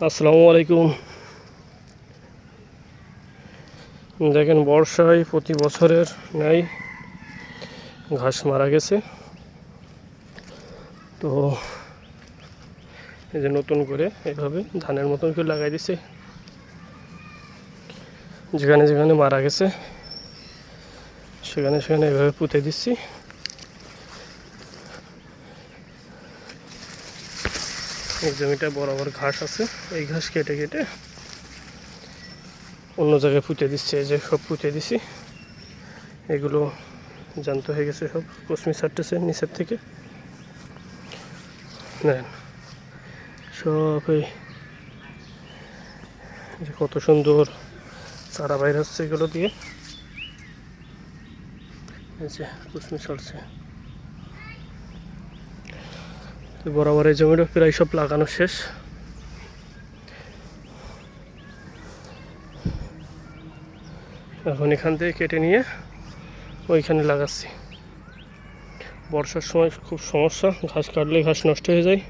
আসসালামু আলাইকুম। দেখেন, বর্ষায় প্রতি বছরের ন্যায় ঘাস মারা গেছে। তো এই যে নতুন করে এভাবে ধানের মতন করে লাগাই দিছে। যেখানে যেখানে মারা গেছে সেখানে সেখানে এভাবে পুঁতে দিচ্ছি। এই জমিটা বরাবর ঘাস আছে, এই ঘাস কেটে কেটে অন্য জায়গায় পুঁতে দিচ্ছে। এই যে সব পুঁতে দিছি, এগুলো জ্যান্ত হয়ে গেছে, সব কসমি ছাড়তেছে নিচের থেকে। নেন সব এই যে কত সুন্দর চারা বাইর হচ্ছে এগুলো দিয়ে। এই যে কুসমি ছাড়ছে। বরাবর এই জমিটা প্রায় সব লাগানো শেষ। এখন এখান থেকে কেটে নিয়ে ওইখানে লাগাচ্ছি। বর্ষার সময় খুব সমস্যা, ঘাস কাটলে ঘাস নষ্ট হয়ে যায়।